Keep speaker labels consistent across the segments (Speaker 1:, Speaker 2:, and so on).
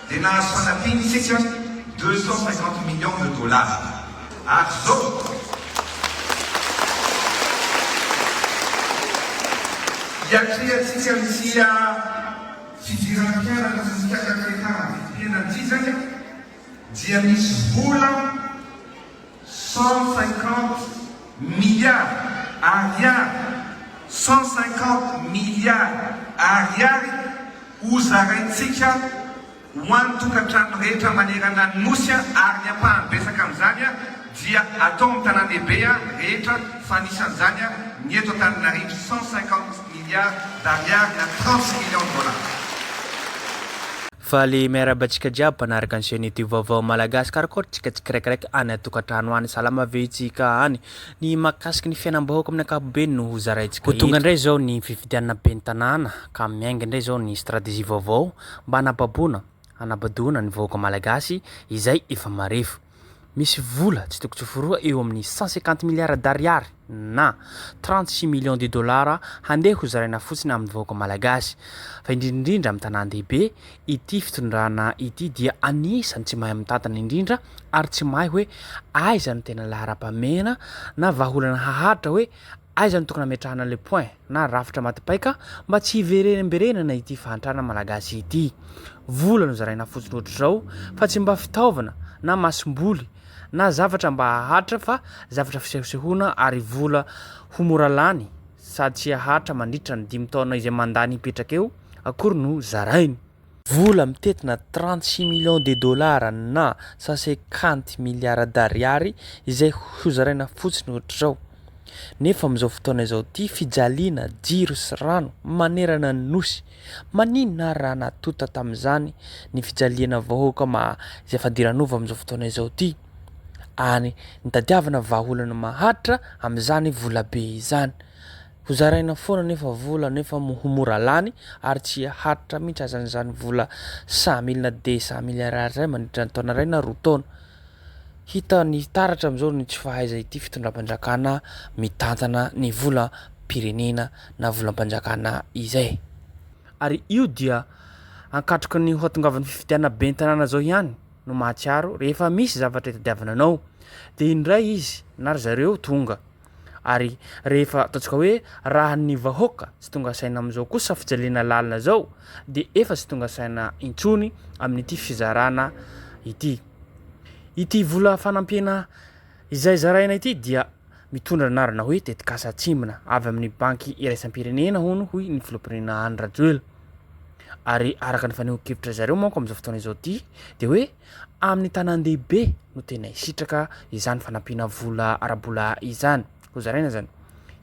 Speaker 1: dia nahazo fanampiana isika 250 millions de dollars. Ary zao iatrehantsika misia fidiram-pianatra sy fikakakarana fidiranana ty zany dia misy vola 150 milliards ariary 150 milliards ariary hozaraintsika ho an'ny tokantrano rehetra manerana ny nosy ary ny ampahany besaka amin'izany dia atao amin'ny tanàna lehibe rehetra fanisan'izany ny eto Antananarivo 150 milliards d'ariary na 36 millions de dollars.
Speaker 2: Fa le miarabantsika jiaby mpanaraka ny chaîne vaovao malagasy karakory tsika tsikiraikaraiky any atokantrano any salama vetsika any ny makasiky ny fiainam-bahoaka amin'ny ankapobeny no zaraintsika eto. Tonga indray zao ny fifidianana ben'ny tanàna ka miainga indray zao ny stratégie vaovao mba hanabadona ny vahoaka malagasy izay efa marefo. Misy vola tsy tokony tsoforoa eo amin'ny 150 milliards d'ariary na 36 millions de dollars handeha ho zaraina fotsiny amin'ny vahoaka malagasy. Fa indrindra amin'ny tanàn-dehibe ity fitondrana ity dia anisan'ny tsy mahay mitantana indrindra ary tsy mahay hoe aiza no tena lahara-pamena na vahaolana haharitra hoe aiza no tokony ametrahana le point na rafitra matipaika mba tsy hiverenamberenana ity fahantrana malagasy ity. Vola no zaraina fotsiny ohatr'izao fa tsy mba fitaovana na masom-boly na zavatra mba haharitra fa zavatra fisehosehoana ary vola ho mora lany sady tsy haharitra mandritra ny 5 taona izay mandany hipetraka eo akory no zarainy. Vola mitetina 36 millions de dollars na 150 milliards d'ariary izay ho zaraina fotsiny ohatr'izao. Nefa amin'izao fotoana izao ty fijaliana jiro sy rano manerana ny nosy maninona raha natota tamin'izany ny fijaliana vahoaka izay fadiranova amin'izao fotoana izao ty any ny tadiavana vahaolana maharitra amin'izany vola be izany ho zaraina foana nefa vola nefa ho mora lany ary tsy haharitra mihitsy azan'izany vola 100 000 na de 100 milliards zay mandritra ny taona iray na roa taona. Hita ny taratra amin'izao ny tsy fahaiza ity fitondram-panjakana mitantana ny vola pirenena na volam-panjakana izay. Ary io dia ankatroka ny hoatongavan'ny fifidiana ben'ny tanàna zao ihany no mahatsiaro rehefa misy zavatra itadiavana anao dia indray izy na ry zareo tonga ary rehefa ataontsika hoe raha ny vahoaka tsy tonga saina amin'izao kosa fijaliana lalina zao dia efa tsy tonga saina intsony amin'ity fizarana ity. Ity vola fanampiana izay zaraina ity dia mitondra anarana hoe tetikasa atsimbina avy amin'ny banky iraisam-pirenena hono hoy ny filoham-pirenena Andry Rajoelina. Ary araka ny faneho-kevitra zareo manko amin'izao fotoana izao ty dia hoe amin'ny tanàn-dehibe no tena hisitraka izany fanampiana vola arabola izany. Ho zaraina zany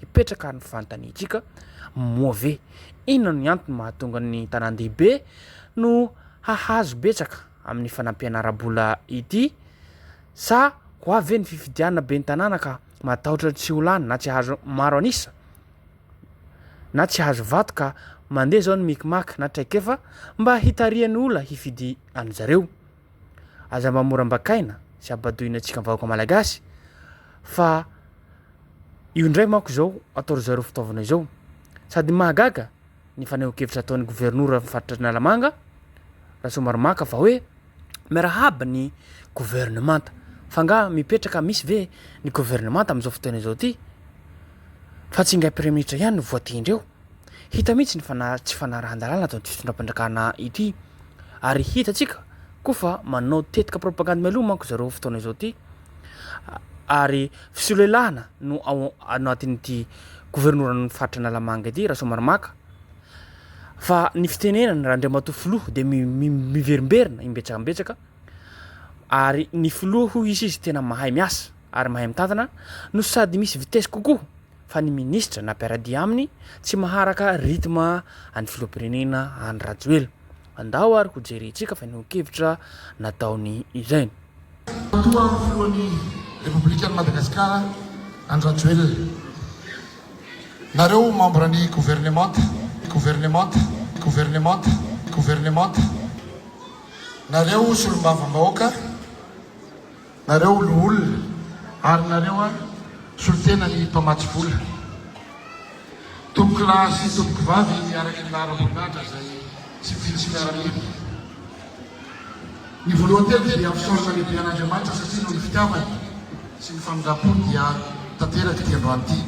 Speaker 2: hipetraka ny fanontaniantsika moa ve inona ny antony mahatonga ny tanàn-dehibe no hahazo betsaka amin'ny fanampiana arabola ity sa ho avy ny fifidiana ben'ny tanàna ka matahotra tsy ho lany na tsy hahazo maro anisa na tsy hahazo vato ka mandeha zao ny mikimaky na traikefa mba hitarian'ny olona hifidy an'zareo. Aza mba mora mbakaina sy abadoina antsika vahoaka malagasy fa io indray manko zao atao ry zareo fitaovana izao sady mahagaga ny faneho-kevitra ataon'ny gouvernoura faritra Nalamanga Rasomarimaka fa hoe miarahaba ny gouvernemanta fa nga mipetraka misy ve ny gouvernemanta amin'izao fotoana izao ty fa tsy inga premier ministre ihany no voatindreo. Hita mihitsy ny tsy fanarahan-dalàna atao fitondram-pandrakana ity ary hitatsika koa fa manao tetika propagande mialoha manko zareo fotoana izao ty ary fisolelahana no ao anatin'ity gouvernoura ny faritra Nalamanga ity Rasomarimaka fa ny fitenenana raha Andriamatoa filoha dia miverimberina imbetsakambetsaka ary ny filoha ho izy tena mahay miasa ary mahay mitantana no sady misy vitesse kokoa fa ny ministra na mpiaradia aminy tsy maharaka rythme any filoham-pirenena Andry Rajoelina. Andao ary ho jerentsika fa neho-kevitra nataony izay.
Speaker 3: Toa filohan'ny Républicaine Madagascar Andry Rajoelina. Nareo membre ny gouvernement nareo solombavam-bahoaka nareo oloolona ary nareo solotena ny mpamatsy vola tomboky lahy sy tomboky vavy araky ny lahara-voninahitra zay tsy mifintsy miaramila ny voalohanteny dia afisorana lehibe an'Andriamanitra satria no ny fitiavany sy ny famindrapony dia tanteraka ty androany ity.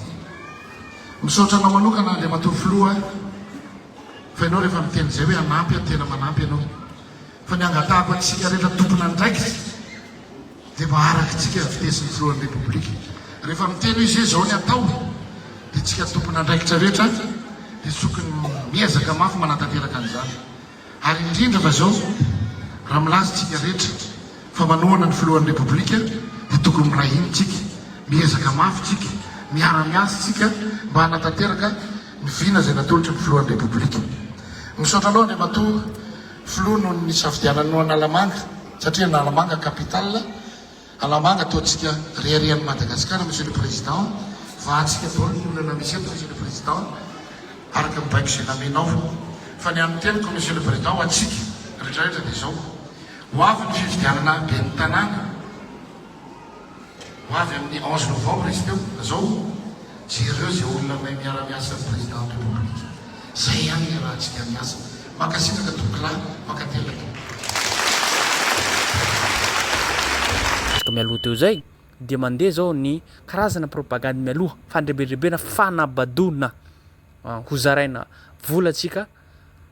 Speaker 3: Misaotra anao manokana Andriamatoa filoha fa ianao rehefa miteny zay hoe anampy tena manampy ianao fa ny angatahako antsika rehetra tompona andraikitra dia maharaka tsika fitesin'ny filohan'ny repoblika. Rehefa miteny izy zao ny atao dia tsika tompona andraikitra rehetra dia sokony miezaka mafy manatanteraka an'izany. Ary indrindra fa zao raha milaza tsika rehetra fa manohana ny filohan'ny repoblika dia tokony mirahinitsika, miezaka mafy tsika, miara-miasa tsika mba hanatanteraka ny vina zay natolotra ny filohan'ny repoblika. Misaotra anao Andriamatoa filoha noho ny safidiananao Analamanga satria Analamanga capitale, Alamanga ataontsika riarian'ny Madagasikara, Monsieur le Président, fa atsika daholo ny olona misy eto Monsieur le Président, araka mibaiko izay namenao. Fa ny amin'ny teniko Monsieur le Président ho atsika rehetrarehetra dia zao ho avy ny fifidianana ben'ny tanàna, ho avy amin'ny 11 novembre izy teo zao jereo zay olona mahay miara-miasa ny président de la République. Zay ihany ny raha tsika miasa makasitraka tokola makatelaka.
Speaker 2: Mialoha teo zay dia mandeha zao ny karazana propagande mialoha fandreberebena fanabadona ho zaraina volatsika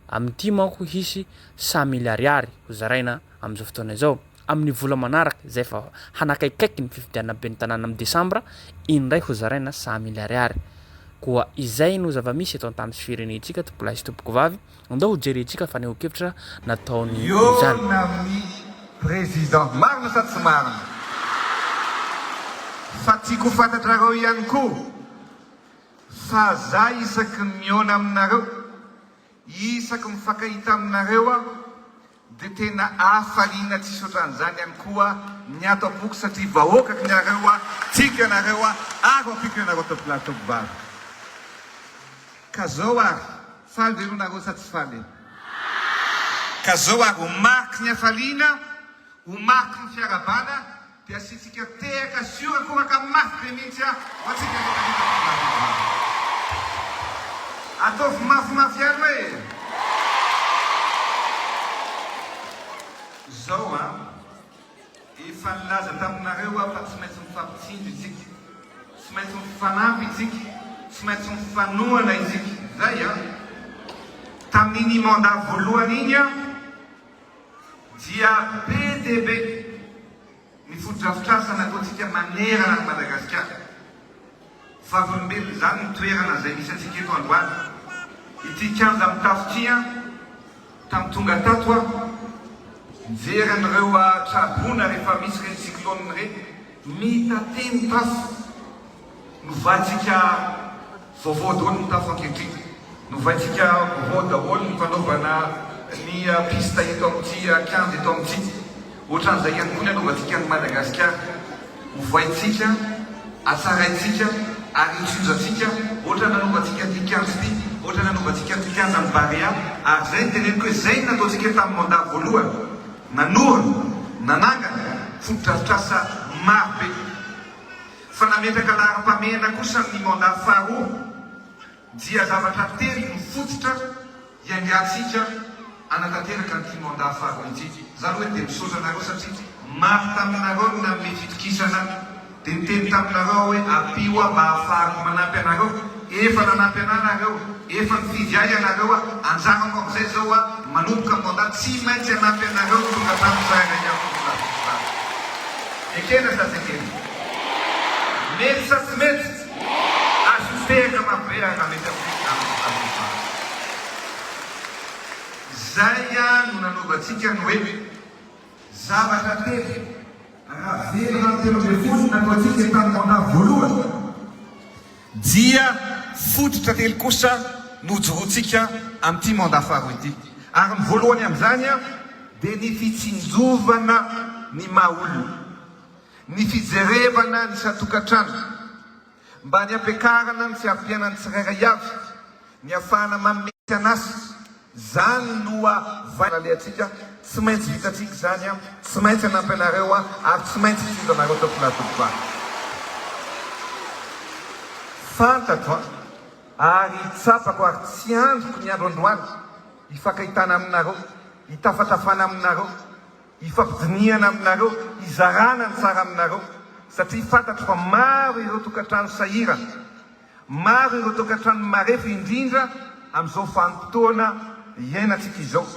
Speaker 2: amin'ity manko hisy 100 milariary ho zaraina amin'izao fotoana izao. Amin'ny vola manaraka zay fa hanakaikaiky ny fifidianana ben'ny tanàna amin'ny Desambra indray ho zaraina 100 milariary. Koa izay no zava-misy eto an-tany sy firenentsika tompolahy sy tompoko vavy andao ho jerentsika faneho-kevitra nataony izany.
Speaker 1: Eo amin'ny président marina sa tsy marina fa tiako fantatrareo ihany koa fa za isaky miona aminareo, isaky mifankahita aminareo dia tena afaliana tsisy ohatran'izany ihany koa ny ato am-boky satria vahoaka nareo tsika nareo ako apiko ianareo tompolahy tompoko vavy. Ka zao ary faly ve nareo sa tsy faly? Ka zao ary ho mariky ny afaliana, ho mariky ny fiarabana dia asitsika tehaka siora koraka mafy be mihitsy ho atsika ataovy mafimafy ihany hoe zao efa nilaza taminareo fa tsy maintsy mifampitsindry isika, tsy maintsy mifanampy isika, tsy maintsy mifanohana isika. Zay tamin'iny mandat voalohany iny dia be dia be ny fotodrafitrasa nataontsika manerana ny Madagasikara. Vavolombelona zany ny toerana zay misy atsika eto androany. Ity 15 amin'ny tafotia tamin'ny tonga tato mijery an'ireo trabona rehefa misy reny cyclone reny mitateny tafo novaitsika vaovao daholo ny tafo ankehitriny, novaitsika vaovao daholo ny fanaovana ny pista eto amin'ity 15 eto amin'ity. Ohatran'izay ihany koa ny anaovantsika ny Madagasikara, hovaitsika, atsaraitsika, ary itsinjatsika, ohatra nanaovantsika ty 15 ty, ohatra nanaovantsika ty 15 amin'ny Barea. Ary zay teneniko hoe zay nataontsika tamin'ny mandat voalohany, nanorana, nanangana fotodrafitrasa maro be. Fa nametraka laharam-pamehana kosa ny mandat faharoa dia zavatra telo mifototra iangatsika anatanteraka ny mandat faharoa ity. Zany hoe dia misaotra anareo satria maro taminareo ny nanome fitokisana dia niteny taminareo hoe ampio mba ahafahako manampy anareo. Efa nanampy anareo, efa nifidy ahy anareo, anjarako amin'izay zao manomboka mandat tsy maintsy anampy anareo tonga tamin'ny saina ihany. Ekena sa tsy ekena? Mety sa tsy mety? Asoteka mabe raha mety amin'ny zay no nanaovantsika ny hoe zavatra telo raha very raha telo amby folo nataontsika tamin'ny mandat voalohany dia fototra telo kosa nojorotsika amin'ity mandat faharoa ity. Ary ny voalohany amin'izany dia ny fitsinjovana ny maha-olona, ny fijerevana ny satokantrano mba ny ampiakarana ny fiampiana ny tsirairay avy, ny ahafahana mamety anasy. Zany noa valaleatsika tsy maintsy vitatsika zany tsy maintsy anampy anareo ary tsy maintsy fitondra anareo tompolahy tompoko vavy. Fantatro ary tsapako ary tsy androko ny andro androany hifankahitana aminareo, hitafatafana aminareo, ifampidiniana aminareo, izarana ny tsara aminareo, satria fantatro fa maro ireo tokantrano sahirana, maro ireo tokantrano marefo indrindra amin'izao vanim-potoana iainantsika izao.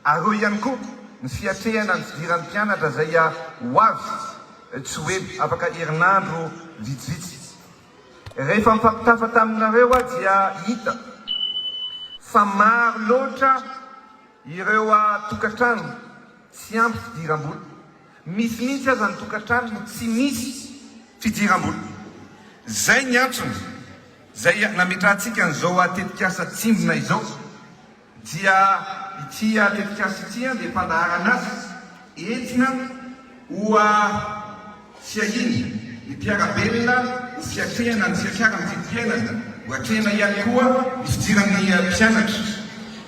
Speaker 1: Areo ihany koa ny fiatrehana ny fidiran'ny mpianatra izay ho avy tsy hoe afaka herinandro vitsivitsy. Rehefa mifampitafa taminareo dia hita fa maro loatra ireo tokantrano tsy ampy fidiram-bola. Misy mihitsy aza ny tokantrano no tsy misy fidiram-bola. Zay ny antony zay nametrantsika an'izao tetikasa tsimbona izao dia ity tetikasa ity dia fandaharana azy entina ho fiahiny ny mpiarabelona ho fiatrehana ny fiakara mitidipiainana ho atrehana ihany koa ny fidiran'ny mpianatra.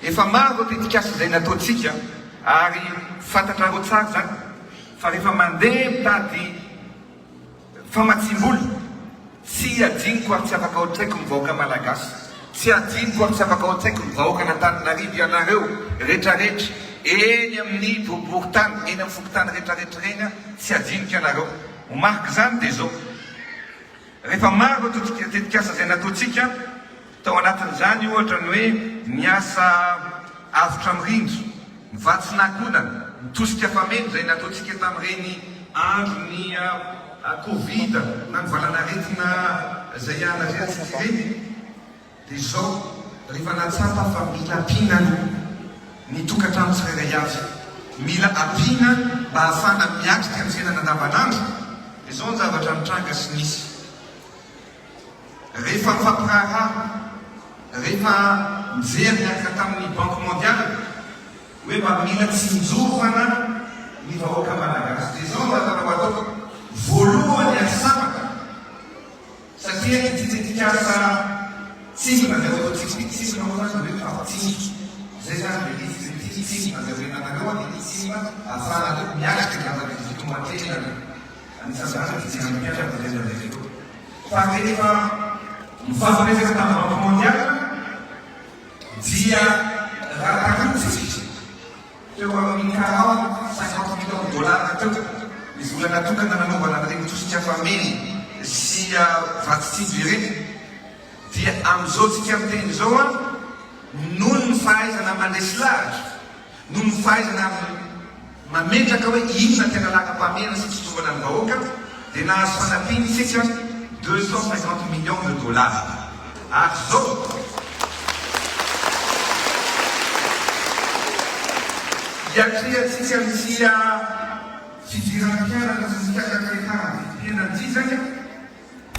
Speaker 1: Efa maro tetikasa izay nataontsika ary fantatrareo tsara zany fa rehefa mandeha mitady famatsim-bola tsy adiniko ary tsy afaka ohatsaiko ny vahoaka malagasy, tsy adiniko ary tsy afaka ohatsaiko ny vahoaka n'Antananarivo ianareo rehetrarehetra eny amin'ny boriboritany, eny amin'ny fokotany rehetrarehetra reny, tsy adiniko ianareo. Ho mariky zany dia zao, rehefa maro tetikasa izay nataontsika tao anatin'izany ohatra ny hoe miasa avotra mirindro, mivatsy nakonana, mitosika fameno izay nataontsika tamin'ireny androny Covid na ny valanaretina izay anarentsika ireny. Dia zao rehefa natsapa fa mila ampinana ny tokantrano tsirairay avy, mila ampina mba hahafana miatrika ny fiainana andavanandro. Dia zao ny zavatra mitranga sy misy. Rehefa mifampiraharaha, rehefa mijery miaraka tamin'ny Banque Mondiale hoe mba mila tsy mijofana ny vahoaka malagasy. Dia zao ny zavatra ho atao voalohany asapaka, satria ity tetikasa tsimbona zay atao tsimbona moa zany hoe fampitsinjo zay zany be izy tsimbona zay hoe nanareo dia tsimba ahafahana miaraka gaza fiziko matena anisan'ny zany fijery mpianatra zay zay zay. Fa rehefa mifampiresaka tamin'ny Banque Mondiale dia raha takotsika teo amin'ny 50 millions dollars teo izy vola natokana nanaovana an'ireny tosika fameny sy vatitsinjo ireny. Dia amin'izao tsika miteny zao noho ny fahaizana mandresy lahatra, noho ny fahaizana mametraka hoe inona tena laka-pamena sy fitombana ny vahoaka, dia nahazo fanampiana isika 250 millions de dollars. Ary zao hiatrehantsika misy fidiran'ny mpianatra sy ny fikarakarana fidiran'ny ity zany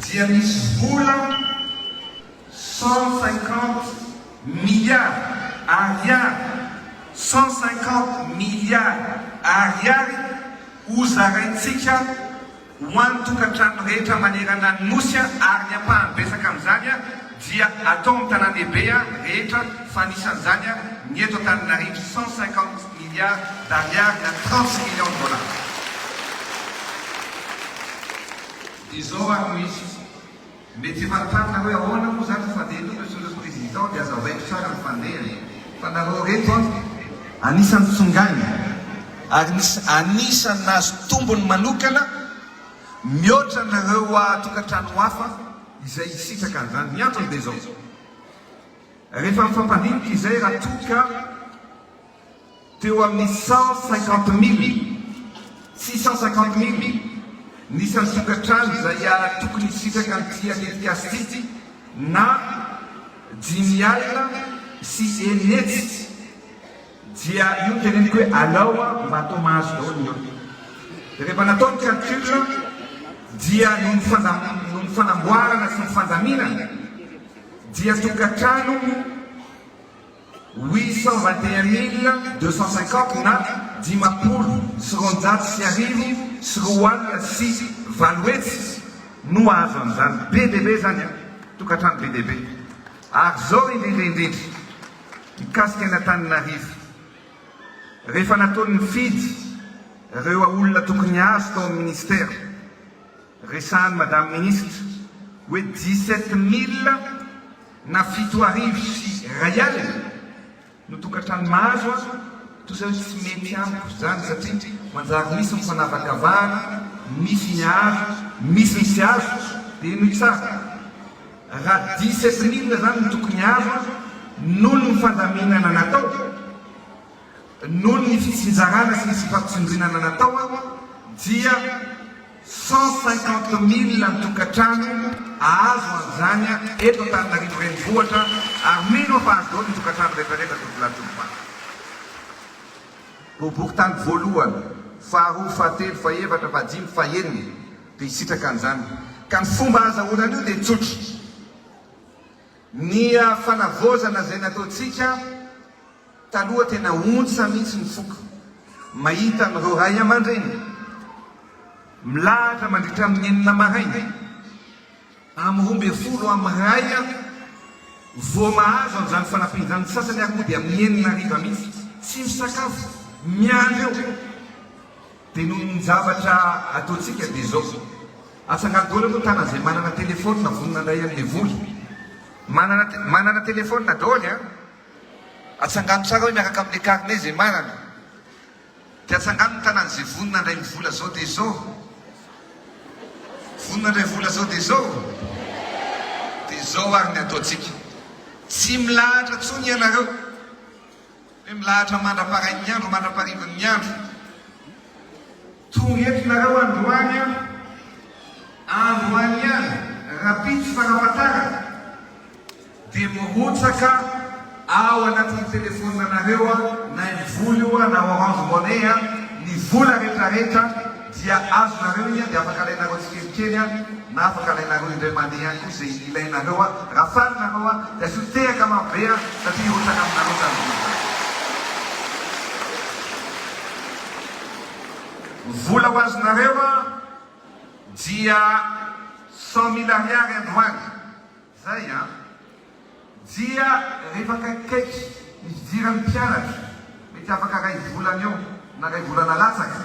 Speaker 1: dia misy vola 150 milliards ariary, 150 milliards ariary ho zaraintsika ho an'ny tokantrano rehetra manerana ny nosy ary ny ampahany besaka amin'izany dia atao amin'ny tanàna lehibe rehetra fa anisan'izany ny eto Antananarivo 150 milliards d'ariary na 30 millions de dollars. Izao ary misy mety fantarina hoe ahoana moa zany fandeha eto monsieur le président dia azavaiko tsara ny fandeha fa nareo reto anisan'ny tsongaina ary anisan'ny nahazo tombony manokana mihoatra nareo tokantrano hafa izay isitraka an'izany. Ny antony dia zao, rehefa mifampandinika izay raha toka teo amin'ny 150 000 nisan'ny tokantrano izay tokony isitraka ny tetikasa ity na 5 alina sy enetsy dia io teneniko hoe alao mba atao mahazo daholo ny eo. Dia rehefa natao ny calcul dia noho ny fanamboarana sy ny fandaminana dia tokantrano 821 250 na 500 sy roa alina sy valo hetsy no azo amin'izany. Be dehibe zany tokantrano be dehibe. Ary zao indrindrindrindra mikasika ny Antananarivo rehefa nataony mifidy ireo olona tokony azo tao amin'ny ministère, resahany madame ministre hoe 17 000 na 7 arivo sy ray alina no tokantrano mahazo tosa hoe tsy mety amiko zany satria manjary misy mifanavakavahana, misy ny azo, misy ny sy azo, dia noho tsara raha 17 000 zany ny tokony azo noho ny fandaminana natao, noho ny fitsinjarana sy ny sifampitsindrinana natao dia 150 000 ny tokantrano azo an'izany eto Antananarivo renivohitra, ary mino fa azo daholo ny tokantrano rehetrarehetra tokolatoko boboky tany voalohany, faharoa, fahatelo, fahaefatra, fahadimy, fahaenina dia hisitraka an'izany. Ka ny fomba azahoana an'io dia tsotra. Ny fanavozana izay nataontsika taloha tena ontsa mihitsy ny foka mahita n'ireo ray aman-dreny milahatra mandritra amin'ny enina maraina amin'ny 12 amin'ny ray vao mahazo an'izany fanampin'izany. Sasany ary moa dia amin'ny 9 hariva mihitsy tsy misakafo miandro eo. Dia noho ny zavatra ataontsika dia zao atsangano daholo aloha tana izay manana telefôna vonona andray amin'ny voly, manana telefôna daholo atsangano tsara hoe miaraka amin'ny carnet zay manana, dia atsangano ny tanan'izay vonona andray ny vola zao dia zao, vonona andray vola zao dia zao ary ny ataontsika. Tsy milahatra tsony ianareo hoe milahatra mandra-parain'ny andro, mandra-parivin'ny andro. Tonga etonareo androany ihany rapitsy farafatarana dia mirotsaka ao anatin'ny telefôninanareo na ny voly na Orange Money ny vola rehetrarehetra dia azonareo igny dia afaka alainareo tsikelikely na afaka alainareo indray mandeha koa izay ilainareo raha faninareo dia sotehaka mabe satria hirotsaka aminareo tany vola ho azonareo dia 100 000 ariary androany zay dia rehefa kaikaiky ifidiran'ny mpianatra mety afaka ray volana eo na ray volana latsaka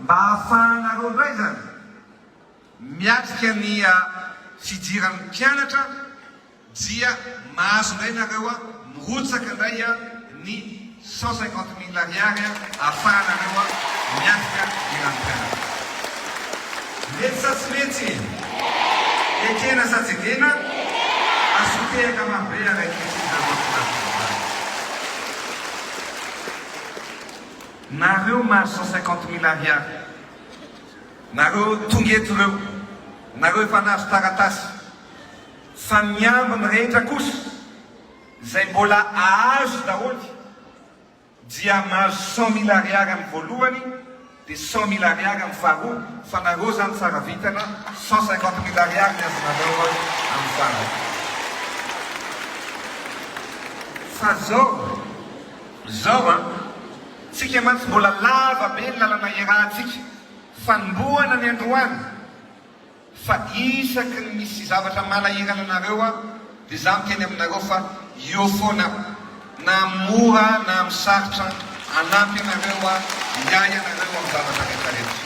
Speaker 1: mba ahafahanareo indray zany miatrika ny fidiran'ny mpianatra dia mahazo indray nareo mirotsaka indray ny 150 000 ariary ahafahanareo miatrika fidiran'ny mpianatra. Mety sa tsy mety? Ekena sa tsy ekena? Asotehaka mabe araiky nareo mahazo 150 000 ariary, nareo tonga eto reo, nareo efa nahazo taratasy, fa miambiny rehetra kosa izay mbola ahazo daholo dia mahazo 100 000 ariary amin'ny voalohany dia 100 000 ariary amin'ny faharoa, fa nareo zany tsara vitana 150 000 ariary ny azonareo amin'ny faharoa. Fa zao tsika mantsy mbola lava be ny lalana iarahantsika fanombohana ny androany, fa isaky ny misy zavatra malahirana anareo dia za miteny aminareo fa io foana na mora na misarotra anampy anareo iay anareo amin'ny zavatra rehetrarehetra.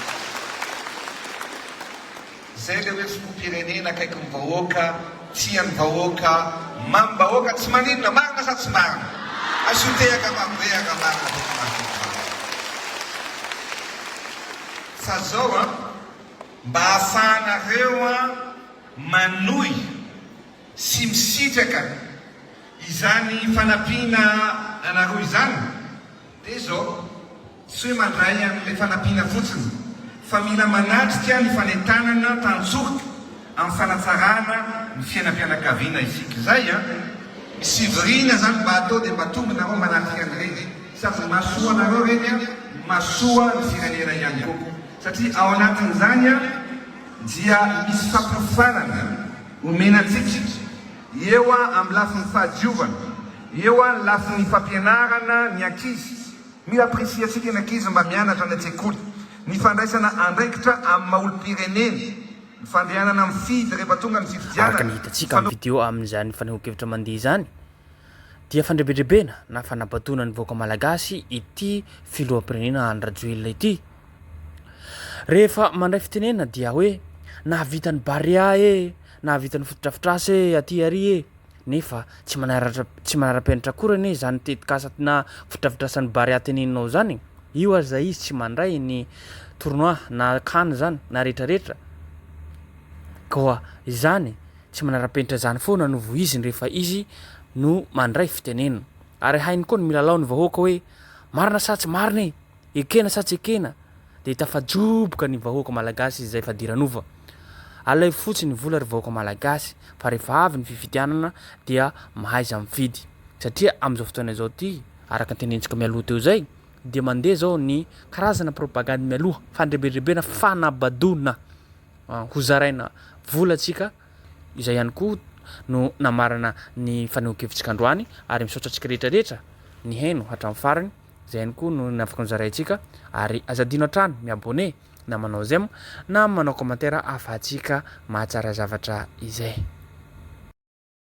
Speaker 1: Zay le hoe filoham-pirenena akaiky ny vahoaka, tian'ny vahoaka, mamim-bahoaka tsy maninona marina sa tsy marina? Asotehaka mabeaka marina. Fa zao mba ahafahanareo manohy sy misitraka izany fanampiana anareo izany dia zao tsy hoe mandray amin'ilay fanampiana fotsiny, fa mila manatrika ny fanentanana tanjoka amin'ny fanatsarana ny fiainam-pianakaviana isika. Zay misy virina zany mba atao dia mba tonga nareo manatrika an'ireny sady masoa anareo reny masoa ny firenena ihany koa. Satria ao anatin'izany dia misy fampiofanana omenantsika eo amin'ny lafin'ny fahadiovana, eo ny lafin'ny fampianarana ny ankizy, mila apresiatsika ny ankizy mba mianatra ny an-tsekoly, ny fandraisana andraikitra amin'ny maolo-pireneny, ny fandehanana amin'ny fidy rehefa tonga ny fifidianana.
Speaker 2: Araka ny hitantsika amin'ny video amin'izany fanehoan-kevitra mandeha izany dia fandrebedrebena na fanapatona ny vahoaka malagasy ity filoham-pirenena Andry Rajoelina ity. Rehefa mandray fitenena dia hoe nahavita ny Barea nahavita ny fotodrafitrasa aty ary nefa tsy manara-penatra kory ne zany tetikasa na fitrafitrasany bary ateneninao zany io aza izy tsy mandray ny tournoi na CAN zany na rehetrarehetra koa izany tsy manara-penitra zany foana novo izy rehefa izy no mandray fitenenana ary hainy koa ny milalao ny vahoaka hoe marina sa tsy marina ekena sa tsy ekena de tafajoboka ny vahoaka malagasy izay fadiranova alay fotsiny vola ry vahoaka malagasy fa rehefa avy ny fifidianana dia mahaiza mifidy satria am'izao fotoana izao ty araka tenentsika mialoha teo zay dia mandeha zao ny karazana propagande mialoha fandrebedrebena fanabadona ho zaraina volatsika izay ihany koa no namarana ny fanehoan-kevitsika androany ary misaotra antsika rehetrarehetra ny haino hatramin'ny farany zay ihany koa no afaka nozaraintsika ary azadino an-trano miabone na manao zay na manao commentaire afahantsika mahatsara zavatra izay